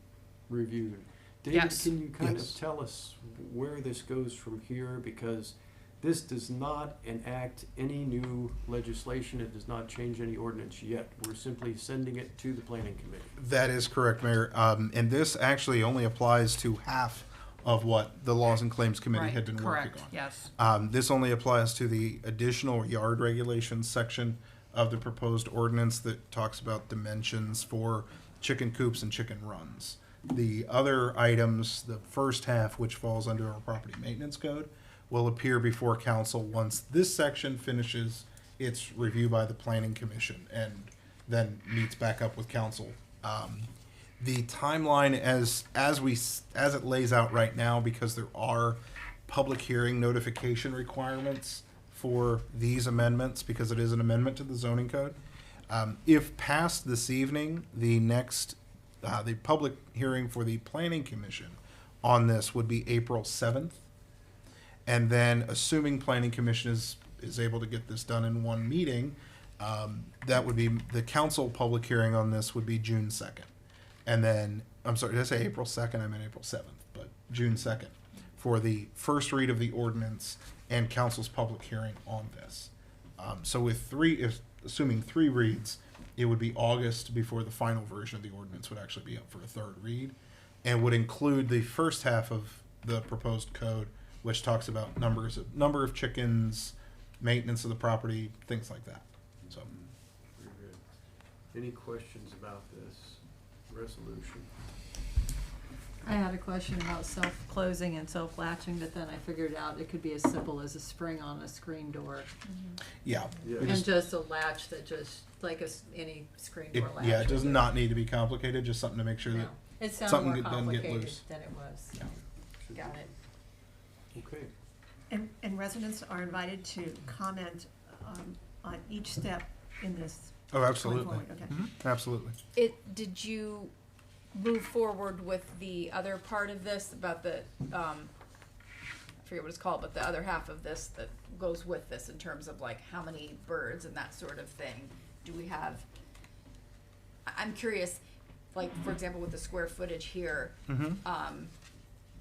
reviewed. David, Yes. can you kind Yes. of tell us where this goes from here? Because this does not enact any new legislation. It does not change any ordinance yet. We're simply sending it to the planning committee. That is correct, Mayor. And this actually only applies to half of what the Laws and Claims Committee had been working Correct, on. yes. This only applies to the additional yard regulations section of the proposed ordinance that talks about dimensions for chicken coops and chicken runs. The other items, the first half, which falls under our property maintenance code, will appear before council once this section finishes its review by the planning commission and then meets back up with council. The timeline as it lays out right now, because there are public hearing notification requirements for these amendments, because it is an amendment to the zoning code. If passed this evening, the next the public hearing for the planning commission on this would be April 7th. And then, assuming planning commission is able to get this done in one meeting, that would be the council public hearing on this would be June 2nd. And then, I'm sorry, did I say April 2nd? I meant April 7th, but June 2nd for the first read of the ordinance and council's public hearing on this. So with assuming 3 reads, it would be August before the final version of the ordinance would actually be up for a 3rd read, and would include the first half of the proposed code, which talks about number of chickens, maintenance of the property, things like that. So, Very good. Any questions about this resolution? I had a question about self-closing and self-latching, but then I figured out it could be as simple as a spring on a screen door. yeah. Yeah. And just a latch that just, like any screen door latch. Yeah, it does would. not need to be complicated, just something to make sure No. that It sounded something more doesn't get complicated loose. than it was. Yeah. Got it. Okay. And residents are invited to comment on each step in this. Oh, absolutely. Going forward, okay. Absolutely. Did you move forward with the other part of this about the, I forget what it's called, but the other half of this that goes with this in terms of like how many birds and that sort of thing? Do we have, I'm curious, like, for example, with the square footage here,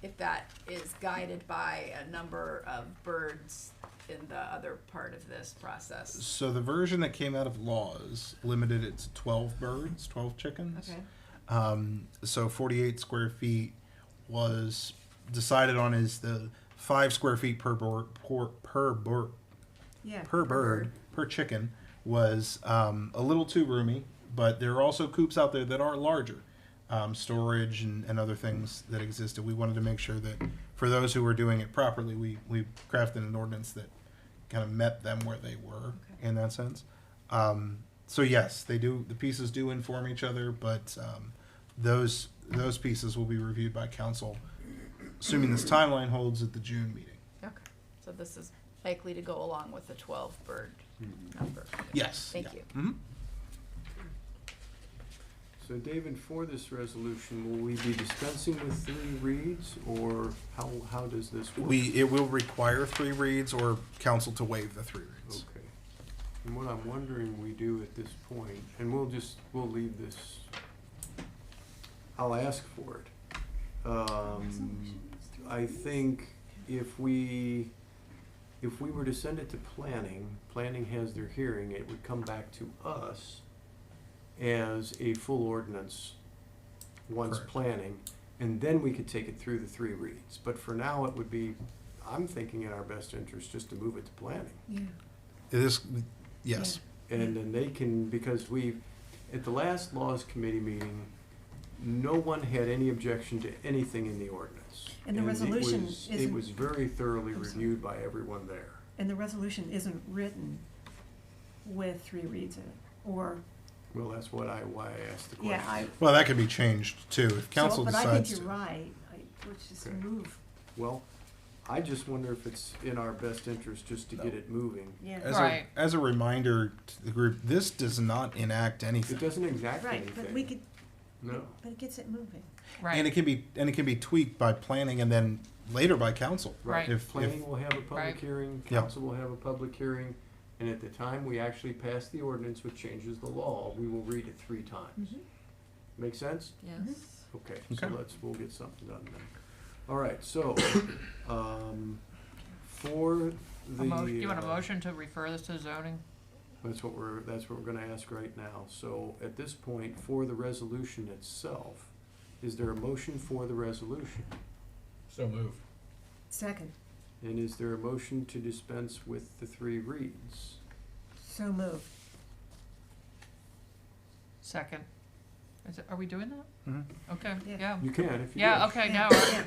if that is guided by a number of birds in the other part of this process. So the version that came out of laws limited it to 12 birds, 12 chickens. Okay. So 48 square feet was decided on as the 5 square feet per bird, Yeah. per bird, per chicken was a little too roomy, but there are also coops out there that are larger, storage and other things that existed. We wanted to make sure that for those who were doing it properly, we crafted an ordinance that kind of met them where they were in that sense. So yes, they do. The pieces do inform each other, but those pieces will be reviewed by council, assuming this timeline holds at the June meeting. Okay. So this is likely to go along with the 12 bird number. Yes. Thank yeah. you. Mm-hmm. So David, for this resolution, will we be dispensing with 3 reads, or how does this work? It will require 3 reads or council to waive the 3 reads. Okay. And what I'm wondering we do at this point, and we'll leave this, I'll ask for it. I think if we were to send it to planning has their hearing, it would come back to us as a full ordinance once Correct. planning, and then we could take it through the 3 reads. But for now, it would be, I'm thinking in our best interest, just to move it to planning. Yeah. It is, yes. And then they can, because at the last laws committee meeting, no one had any objection to anything in the ordinance. And the resolution It isn't- was very thoroughly I'm sorry. reviewed by everyone there. And the resolution isn't written with 3 reads in it, or, Well, that's why I asked the question. yeah, Well, that could be changed too, if council but I think decides you're to. right. Let's just Okay. move. Well, I just wonder if it's in our best interest just to get it moving. Yeah. Right. As a reminder to the group, this does not enact It anything. doesn't exact Right, anything. but we could, No. but it gets it moving. Right. And it can be tweaked by planning and then later by council. Right. If Planning will have a public Right. hearing, Yeah. council will have a public hearing, and at the time we actually pass the ordinance which changes the law, we will read it 3 times. Mhm. Make sense? Yes. Okay, so Okay. we'll get something done then. All right, so, for the. You want a motion to refer this to zoning? That's what we're gonna ask right now. So at this point, for the resolution itself, is there a motion for the resolution? So moved. Second, And is there a motion to dispense with the 3 reads? so moved. Second. Are we doing that? Mhm. Okay, Yeah. yeah. You can if you Yeah, wish. okay, Yeah, now, yeah.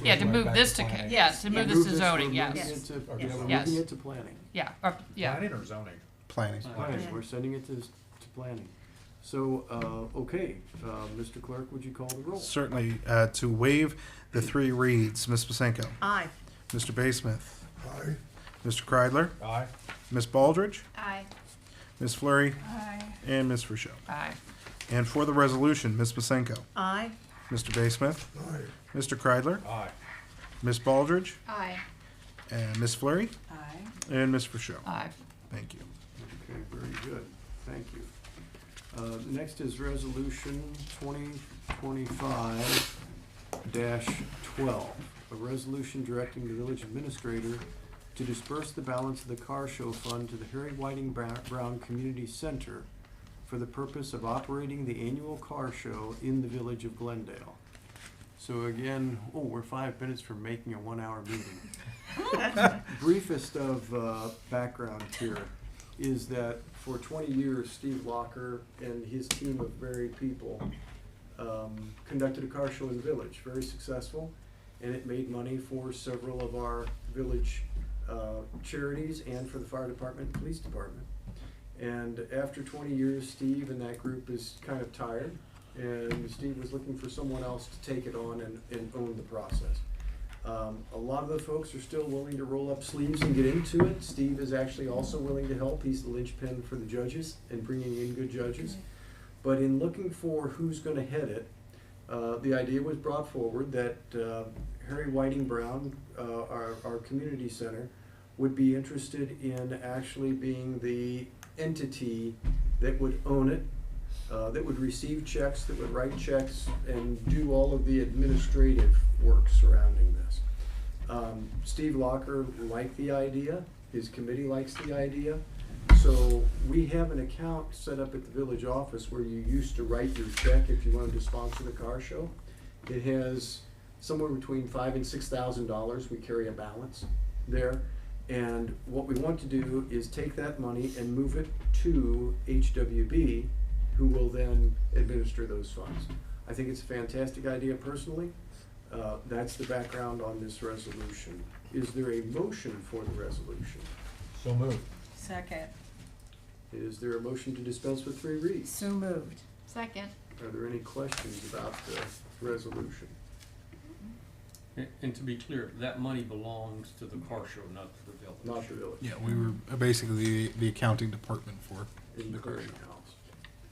yeah, to move this to, yes, to move this to zoning, We're yes. moving it Yes. to planning. Yeah, yeah. Planning or zoning? Planning. Planning, we're sending it to planning. So, okay, Mr. Clerk, would you call the roll? Certainly, to waive the 3 reads, Ms. Pasenko, Aye. Mr. Baysmith, Aye. Mr. Kreidler, Aye. Ms. Baldridge, Aye. Ms. Fleury, Aye. and Ms. Rochelle. Aye. And for the resolution, Ms. Pasenko, Aye. Mr. Baysmith, Aye. Mr. Kreidler, Aye. Ms. Baldridge, Aye. and Ms. Fleury, Aye. and Ms. Rochelle. Aye. Thank you. Okay, very good, thank you. Next is Resolution 2025-12, a resolution directing the village administrator to disperse the balance of the car show fund to the Harry Whiting Brown Community Center for the purpose of operating the annual car show in the village of Glendale. So again, we're 5 minutes from making a 1-hour meeting. Briefest of background here is that for 20 years, Steve Locker and his team of very people conducted a car show in the village, very successful, and it made money for several of our village charities and for the fire department and police department. And after 20 years, Steve and that group is kind of tired, and Steve was looking for someone else to take it on and own the process. A lot of the folks are still willing to roll up sleeves and get into it. Steve is actually also willing to help. He's the linchpin for the judges and bringing in good judges. But in looking for who's going to head it, the idea was brought forward that Harry Whiting Brown, our community center, would be interested in actually being the entity that would own it, that would receive checks, that would write checks, and do all of the administrative work surrounding this. Steve Locker liked the idea, his committee likes the idea, so we have an account set up at the village office where you used to write your check if you wanted to sponsor the car show. It has somewhere between $5,000 and $6,000, we carry a balance there. And what we want to do is take that money and move it to HWB, who will then administer those funds. I think it's a fantastic idea personally. That's the background on this resolution. Is there a motion for the resolution? So moved. Second. Is there a motion to dispense with 3 reads? So moved. Second. Are there any questions about the resolution? And to be clear, that money belongs to the car show, not to the village. Not the village. Yeah, we were basically the accounting department for In the the car show. clearinghouse.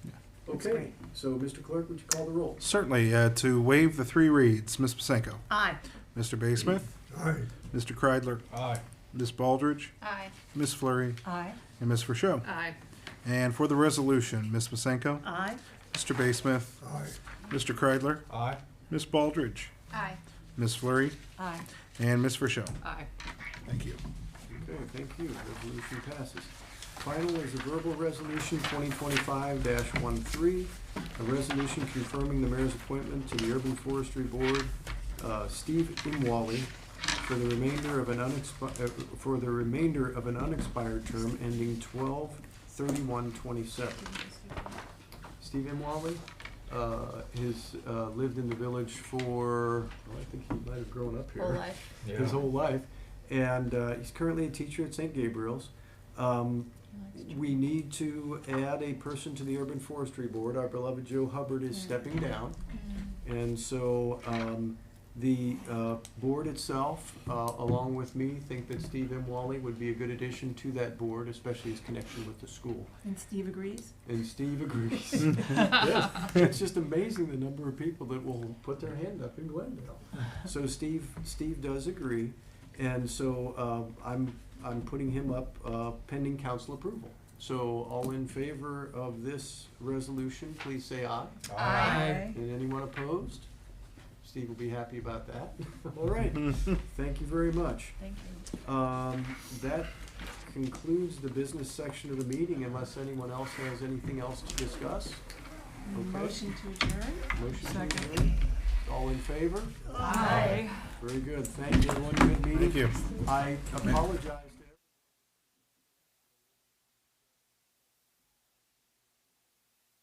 Yeah. Okay, so Mr. Clerk, would you call the roll? Certainly, to waive the 3 reads, Ms. Pasenko, Aye. Mr. Baysmith, Aye. Mr. Kreidler, Aye. Ms. Baldridge, Aye. Ms. Fleury, Aye. and Ms. Rochelle. Aye. And for the resolution, Ms. Pasenko, Aye. Mr. Baysmith, Aye. Mr. Kreidler, Aye. Ms. Baldridge, Aye. Ms. Fleury, Aye. and Ms. Rochelle. Aye. Thank you. Okay, thank you. Resolution passes. Final is a verbal resolution 2025-13, a resolution confirming the mayor's appointment to the Urban Forestry Board, Steve Imwali, for the remainder of an unexpired term ending 3127. Steve Imwally has lived in the village for, well, I think he might have grown up here. Whole life. His whole life. And he's currently a teacher at St. Gabriel's. We need to add a person to the Urban Forestry Board. Our beloved Joe Hubbard is stepping down. And so the board itself, along with me, think that Steve Imwally would be a good addition to that board, especially his connection with the school. And Steve agrees? And Steve agrees. Yes. It's just amazing the number of people that will put their hand up in Glendale. So Steve does agree, and so I'm putting him up pending council approval. So all in favor of this resolution, please say aye. Aye. And anyone opposed? Steve will be happy about that. All right. Thank you very much. Thank you. That concludes the business section of the meeting, unless anyone else has anything else to discuss. Okay. Motion to adjourn? Motion to Second. adjourn. All in favor? Aye. Very good. Thank you, everyone. Good meeting. Thank you. I apologize.